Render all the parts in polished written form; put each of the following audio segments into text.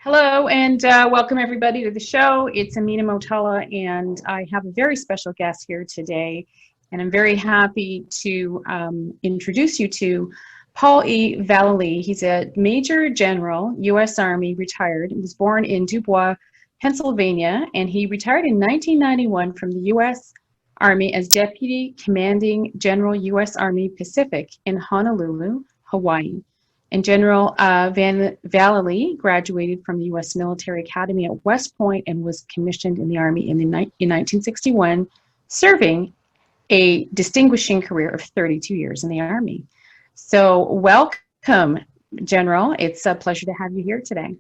Hello and welcome everybody to the show. It's Amina Motala and I have a very special guest here today, and I'm very happy to introduce you to Paul E. Vallely. He's a Major General, U.S. Army, retired. He was born in Dubois, Pennsylvania, and he retired in 1991 from the U.S. Army as Deputy Commanding General, U.S. Army Pacific in Honolulu, Hawaii. And General Vallely graduated from the U.S. Military Academy at West Point and was commissioned in the Army in 1961, serving a distinguishing career of 32 years in the Army. So welcome, General. It's a pleasure to have you here today.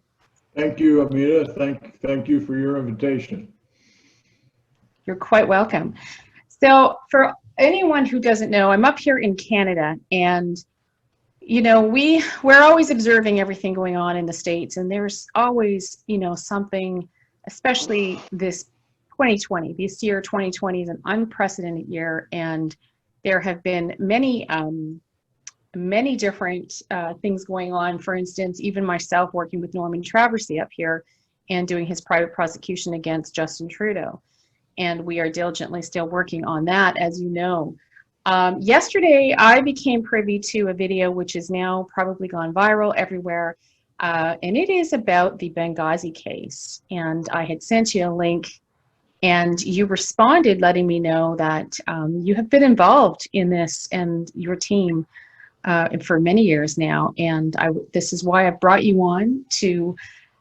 Thank you, Amina. Thank you for your invitation. You're quite welcome. So for anyone who doesn't know, I'm up here in Canada, and you know, we're always observing everything going on in the States, and there's always, you know, something, especially this 2020, this year 2020 is an unprecedented year, and there have been many different things going on. For instance, even myself working with Norman Traversy up here and doing his private prosecution against Justin Trudeau. And we are diligently still working on that, as you know. Yesterday, I became privy to a video which has now probably gone viral everywhere, and it is about the Benghazi case. And I had sent you a link, and you responded letting me know that you have been involved in this and your team for many years now. And this is why I've brought you on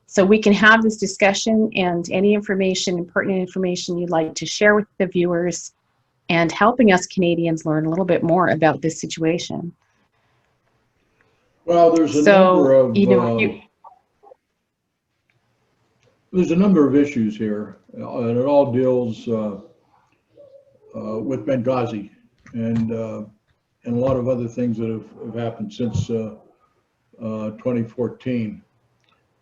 so we can have this discussion, and any information and pertinent information you'd like to share with the viewers, and helping us Canadians learn a little bit more about this situation. Well, there's a number of issues here, and it all deals with Benghazi and a lot of other things that have happened since 2014.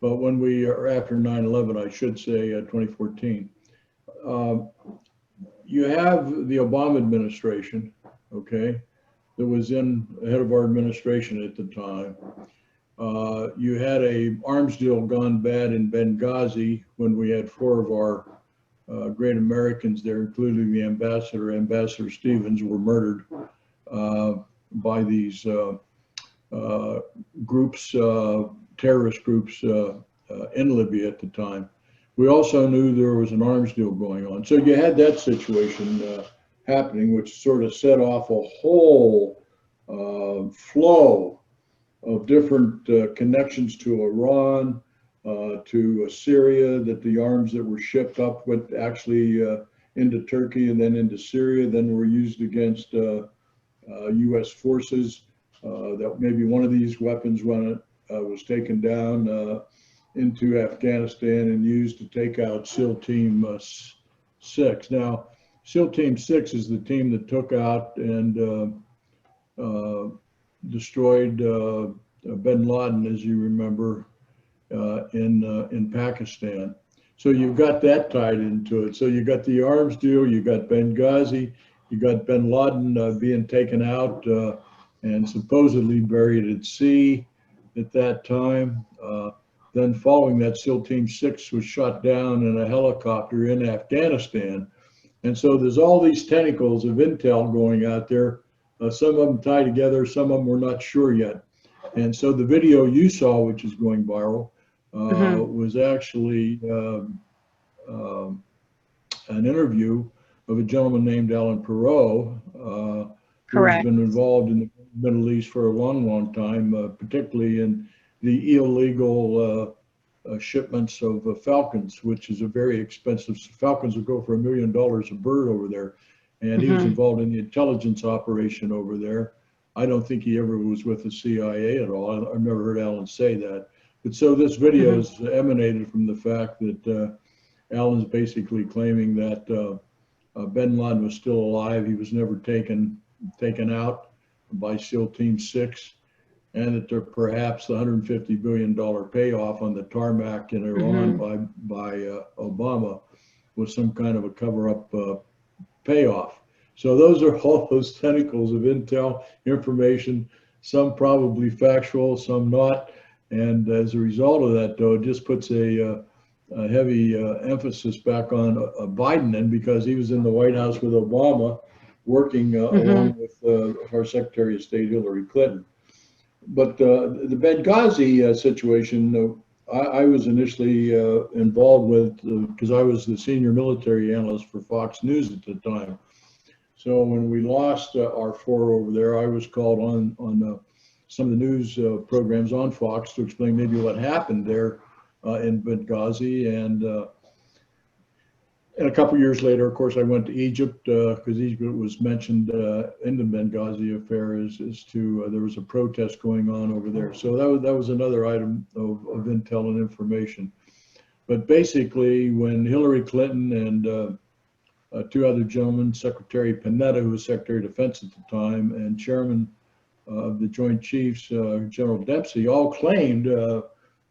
But when we are after 9/11, I should say 2014. You have the Obama administration, okay, that was ahead of our administration at the time. You had a arms deal gone bad in Benghazi when we had 4 of our great Americans there, including the Ambassador Stevens, were murdered by these groups, terrorist groups in Libya at the time. We also knew there was an arms deal going on. So you had that situation happening, which sort of set off a whole flow of different connections to Iran, to Syria, that the arms that were shipped up went actually into Turkey and then into Syria, then were used against U.S. forces, that maybe one of these weapons was taken down into Afghanistan and used to take out SEAL Team 6. Now, SEAL Team 6 is the team that took out and destroyed bin Laden, as you remember, in Pakistan. So you've got that tied into it. So you got the arms deal, you got Benghazi, you got bin Laden being taken out and supposedly buried at sea at that time. Then following that, SEAL Team 6 was shot down in a helicopter in Afghanistan. And so there's all these tentacles of intel going out there. Some of them tie together, some of them we're not sure yet. And so the video you saw, which is going viral, was actually an interview of a gentleman named Alan Parrot, who's been involved in the Middle East for a long time, particularly in the illegal shipments of Falcons, which is a very expensive. Falcons will go for $1 million a bird over there. And he was involved in the intelligence operation over there. I don't think he ever was with the CIA at all. I've never heard Alan say that. But so this video is emanated from the fact that Alan's basically claiming that bin Laden was still alive. He was never taken out by SEAL Team 6. And that there perhaps the $150 billion payoff on the tarmac in Iran by Obama was some kind of a cover-up payoff. So those are all those tentacles of intel information, some probably factual, some not. And as a result of that, though, it just puts a heavy emphasis back on Biden, and because he was in the White House with Obama, working along with our Secretary of State Hillary Clinton. But the Benghazi situation, I was initially involved with because I was the senior military analyst for Fox News at the time. So when we lost our four over there, I was called on some of the news programs on Fox to explain maybe what happened there in Benghazi. And a couple years later, of course, I went to Egypt because Egypt was mentioned in the Benghazi affair as to there was a protest going on over there. So that was another item of intel and information. But basically, when Hillary Clinton and two other gentlemen, Secretary Panetta, who was Secretary of Defense at the time, and Chairman of the Joint Chiefs, General Dempsey, all claimed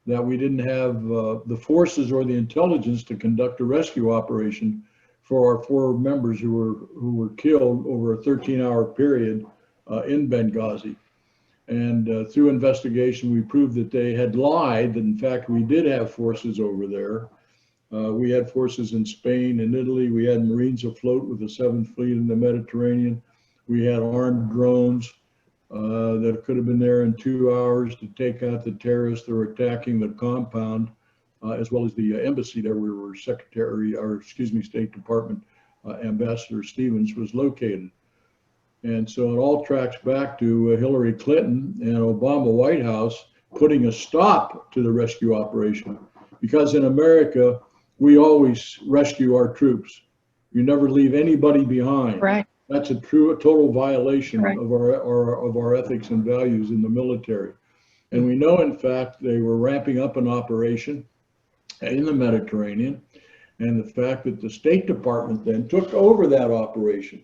that we didn't have the forces or the intelligence to conduct a rescue operation for our four members who were killed over a 13-hour period in Benghazi. And through investigation, we proved that they had lied, that in fact we did have forces over there. We had forces in Spain and Italy. We had Marines afloat with the 7th Fleet in the Mediterranean. We had armed drones that could have been there in 2 hours to take out the terrorists that were attacking the compound, as well as the embassy there where our State Department Ambassador Stevens was located. And so it all tracks back to Hillary Clinton and Obama White House putting a stop to the rescue operation, because in America, we always rescue our troops. You never leave anybody behind. Right. That's a total violation Right. of our ethics and values in the military. And we know, in fact, they were ramping up an operation in the Mediterranean, and the fact that the State Department then took over that operation.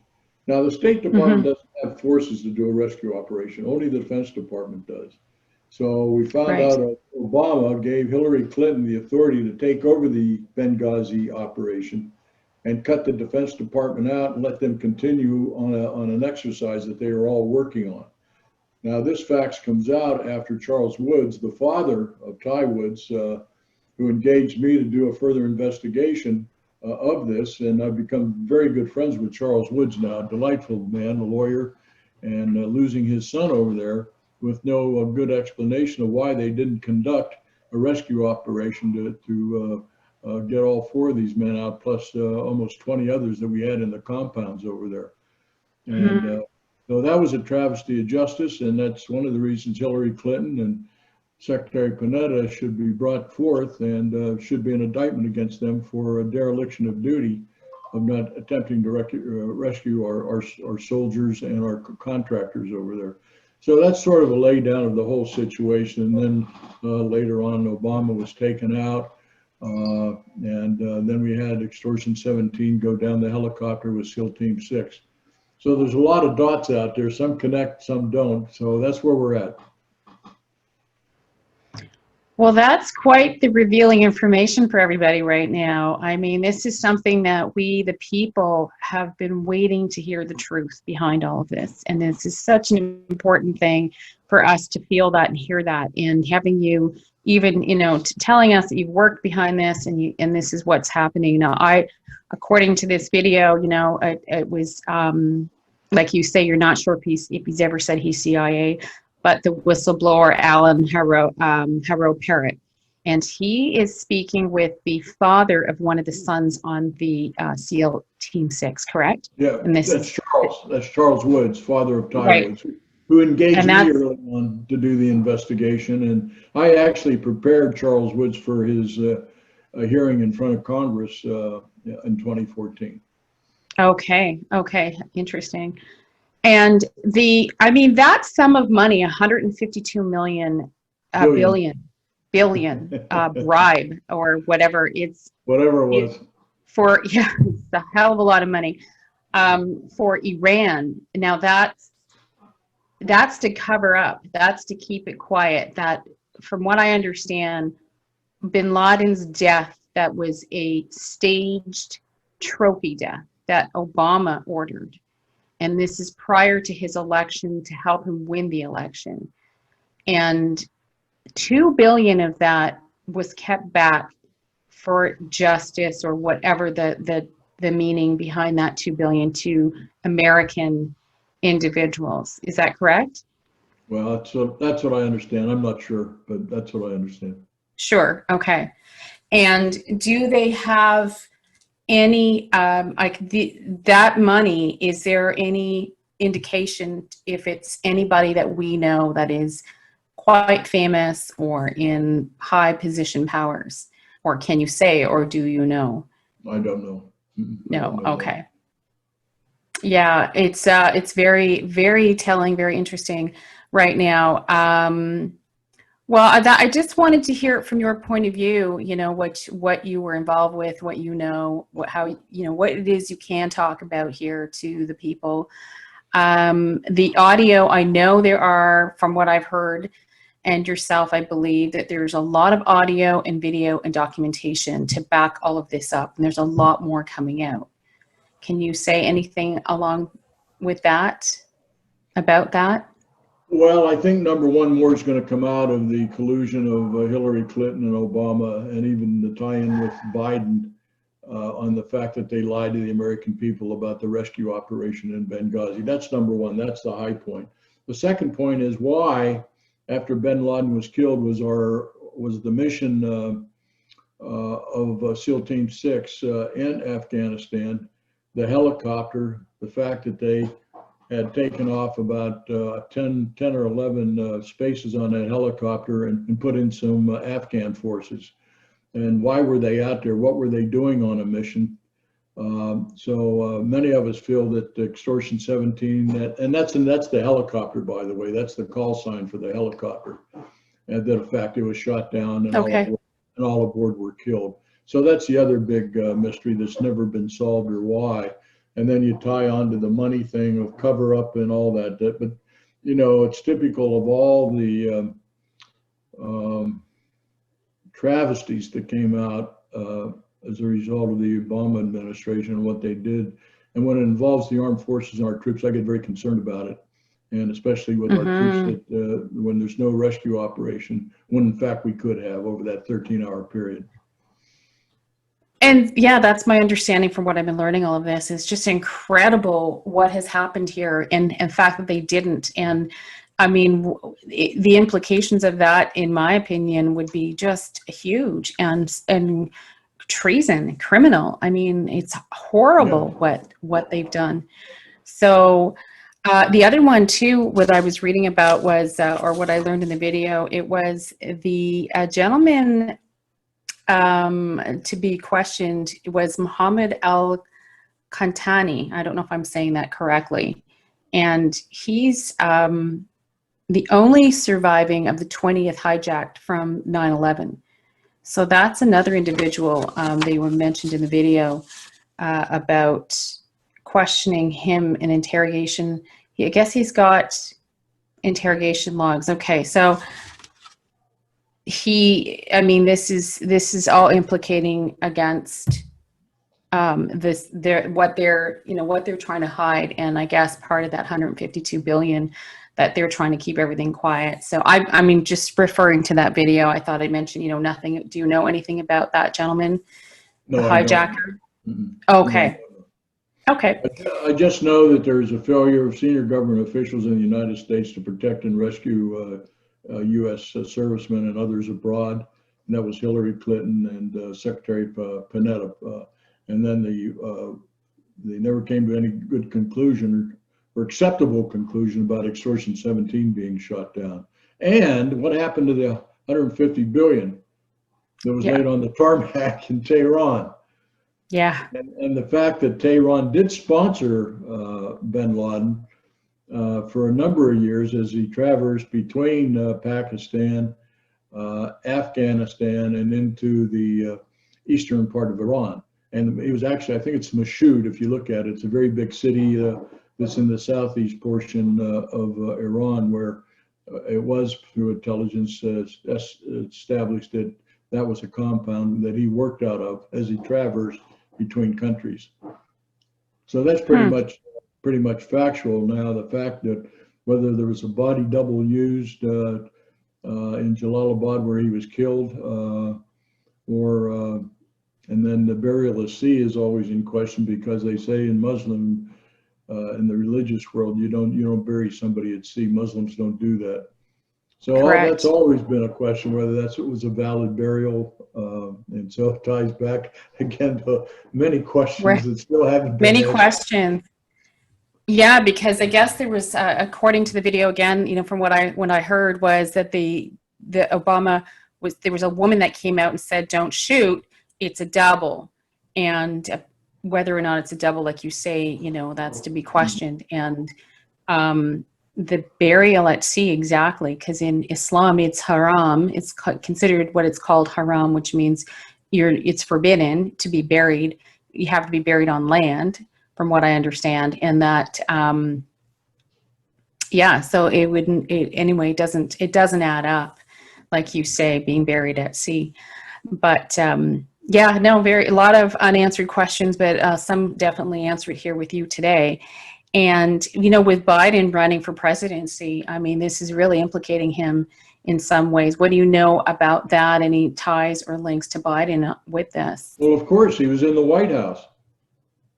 Now, the State Department doesn't have forces to do a rescue operation. Only the Defense Department does. So we found out that Obama gave Hillary Clinton the authority to take over the Benghazi operation and cut the Defense Department out and let them continue on an exercise that they were all working on. Now, this fact comes out after Charles Woods, the father of Ty Woods, who engaged me to do a further investigation of this. And I've become very good friends with Charles Woods now, a delightful man, a lawyer, and losing his son over there with no good explanation of why they didn't conduct a rescue operation to get all four of these men out, plus almost 20 others that we had in the compounds over there. And so that was a travesty of justice, and that's one of the reasons Hillary Clinton and Secretary Panetta should be brought forth, and should be an indictment against them for a dereliction of duty of not attempting to rescue our soldiers and our contractors over there. So that's sort of a lay down of the whole situation. And then later on, Obama was taken out. And then we had Extortion 17 go down the helicopter with SEAL Team 6. So there's a lot of dots out there. Some connect, some don't. So that's where we're at. Well, that's quite the revealing information for everybody right now. I mean, this is something that we, the people, have been waiting to hear the truth behind all of this. And this is such an important thing for us to feel that and hear that. And having you even, telling us that you've worked behind this and this is what's happening. Now, according to this video, it was, like you say, you're not sure if he's ever said he's CIA, but the whistleblower, Alan Parrot. And he is speaking with the father of one of the sons on the SEAL Team 6, correct? Yeah, and that's Charles Woods, father of Ty Right. Woods, who engaged me early on to do the investigation. And I actually prepared Charles Woods for his hearing in front of Congress in 2014. Okay, interesting. And that sum of money, 152 million, billion bribe or whatever it was for, it's a hell of a lot of money for Iran. Now that's to cover up, that's to keep it quiet. That, from what I understand, bin Laden's death, that was a staged trophy death that Obama ordered. And this is prior to his election to help him win the election. And 2 billion of that was kept back for justice, or whatever the meaning behind that 2 billion, to American individuals. Is that correct? Well, that's what I understand. I'm not sure, but that's what I understand. Sure. Okay. And do they have any, that money, is there any indication if it's anybody that we know that is quite famous or in high position powers? Or can you say, or do you know? I don't know. No. Okay. Yeah, it's very, very telling, very interesting right now. Well, I just wanted to hear it from your point of view, what you were involved with, what how what it is you can talk about here to the people. The audio, I know there are, from what I've heard, and yourself, I believe that there's a lot of audio and video and documentation to back all of this up, and there's a lot more coming out. Can you say anything along with that, about that? Well, I think number one, more is going to come out of the collusion of Hillary Clinton and Obama, and even the tie-in with Biden on the fact that they lied to the American people about the rescue operation in Benghazi. That's number one. That's the high point. The second point is why, after bin Laden was killed, was the mission of SEAL Team 6 in Afghanistan, the helicopter, the fact that they had taken off about 10 or 11 spaces on that helicopter and put in some Afghan forces. And why were they out there? What were they doing on a mission? So many of us feel that Extortion 17, and that's the helicopter, by the way, that's the call sign for the helicopter. And that, in fact, it was shot down and, okay, all aboard were killed. So that's the other big mystery that's never been solved, or why. And then you tie on to the money thing of cover up and all that. But, it's typical of all the travesties that came out as a result of the Obama administration and what they did. And when it involves the armed forces and our troops, I get very concerned about it. And especially with our troops, that when there's no rescue operation, when in fact we could have over that 13-hour period. And yeah, that's my understanding from what I've been learning. All of this is just incredible what has happened here, and the fact that they didn't. And I mean, the implications of that, in my opinion, would be just huge, and treason, criminal. I mean, it's horrible what they've done. So the other one too, what I was reading about was, or what I learned in the video, it was the gentleman to be questioned was Muhammad al-Kantani. I don't know if I'm saying that correctly. And he's the only surviving of the 20th hijacked from 9/11. So that's another individual. They were mentioned in the video about questioning him in interrogation. I guess he's got interrogation logs. Okay, so this is all implicating against what they're trying to hide, and I guess part of that 152 billion that they're trying to keep everything quiet. So I mean, just referring to that video, I thought I'd mention, nothing. Do you know anything about that gentleman, No, the hijacker? Okay. No. Okay. I just know that there's a failure of senior government officials in the United States to protect and rescue U.S. servicemen and others abroad, and that was Hillary Clinton and Secretary Panetta. And then they never came to any good conclusion or acceptable conclusion about Extortion 17 being shot down. And what happened to the 150 billion that was laid on the tarmac in Tehran? Yeah. And the fact that Tehran did sponsor bin Laden for a number of years as he traversed between Pakistan, Afghanistan, and into the eastern part of Iran. And it was actually, I think it's Mashhad, if you look at it, it's a very big city that's in the southeast portion of Iran, where it was through intelligence established that that was a compound that he worked out of as he traversed between countries. So that's pretty much factual now. The fact that whether there was a body double used in Jalalabad where he was killed, and then the burial at sea is always in question because they say in Muslim, in the religious world, you don't bury somebody at sea. Muslims don't do that. So that's always been a question whether it was a valid burial, and so it ties back again to many questions that still haven't been answered. Questions. Yeah, because I guess there was, according to the video again, from what I heard was that the Obama there was a woman that came out and said, "Don't shoot, it's a double," and whether or not it's a double, like you say, that's to be questioned. And the burial at sea, exactly, because in Islam it's haram. It's considered what it's called haram, which means it's forbidden to be buried. You have to be buried on land, from what I understand, and that so it doesn't add up, like you say, being buried at sea. But a lot of unanswered questions, but some definitely answered here with you today. And with Biden running for presidency, I mean, this is really implicating him in some ways. What do you know about that? Any ties or links to Biden with this? Well, of course, he was in the White House.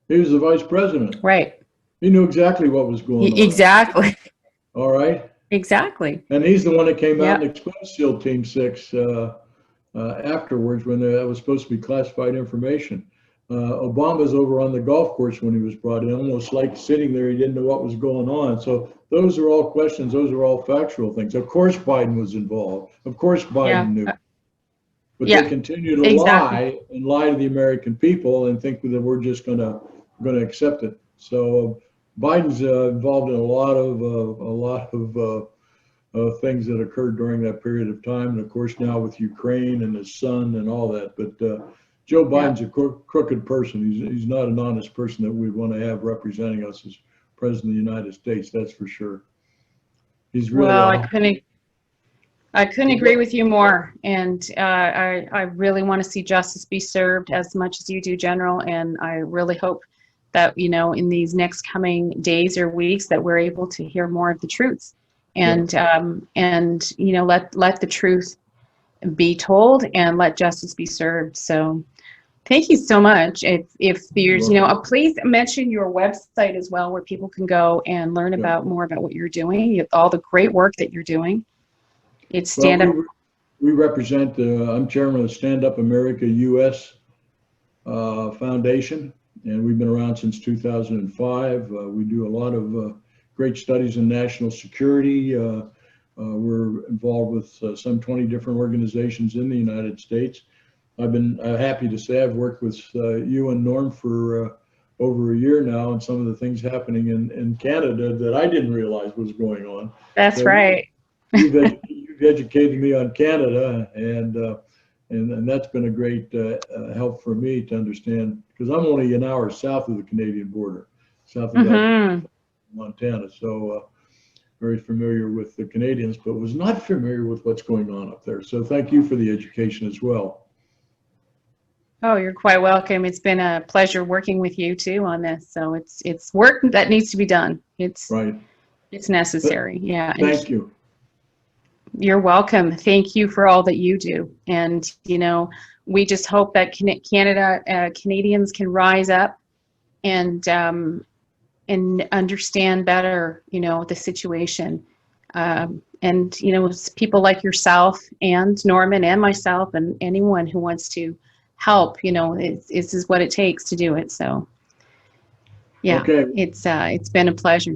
He was the vice president. Right. He knew exactly what was going on. Exactly. All right. Exactly. And he's the one that came out and exposed SEAL Team 6 afterwards when that was supposed to be classified information. Obama's over on the golf course when he was brought in, almost like sitting there, he didn't know what was going on. So those are all questions. Those are all factual things. Of course, Biden was involved. Of course, Biden knew. But they continue to lie and lie to the American people and think that we're just going to accept it. So Biden's involved in a lot of things that occurred during that period of time, and of course now with Ukraine and his son and all that. But Joe Biden's a crooked person. He's not an honest person that we'd want to have representing us as president of the United States. That's for sure. He's really I couldn't agree with you more, and I really want to see justice be served as much as you do, General, and I really hope that in these next coming days or weeks that we're able to hear more of the truths, and let the truth be told and let justice be served. So thank you so much. If there's please mention your website as well, where people can go and learn more about what you're doing, all the great work that you're doing. It's Stand Up. We represent, I'm chairman of the Stand Up America U.S. Foundation, and we've been around since 2005. We do a lot of great studies in national security. We're involved with some 20 different organizations in the United States. I've been happy to say I've worked with you and Norm for over a year now, and some of the things happening in Canada that I didn't realize was going on. That's right. You've educated me on Canada, and that's been a great help for me to understand, because I'm only an hour south of the Canadian border, south of Montana. So very familiar with the Canadians, but was not familiar with what's going on up there. So thank you for the education as well. Oh, you're quite welcome. It's been a pleasure working with you too on this. So it's work that needs to be done. It's necessary. Thank you. You're welcome. Thank you for all that you do. And, we just hope that Canadians can rise up and understand better, the situation. And, people like yourself and Norman and myself and anyone who wants to help, this is what it takes to do it. So, it's been a pleasure.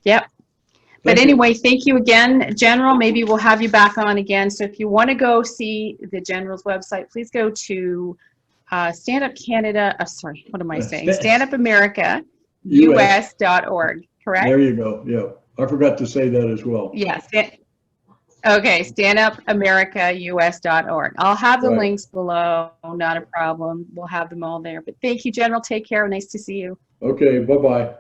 Yep. But anyway, thank you again, General. Maybe we'll have you back on again. So if you want to go see the General's website, please go to Stand Up Canada. Stand Up America US.org, correct? There you go. Yeah. I forgot to say that as well. Yes. Okay. StandUpAmericaUS.org. I'll have the links below. Not a problem. We'll have them all there. But thank you, General. Take care. Nice to see you. Okay. Bye-bye.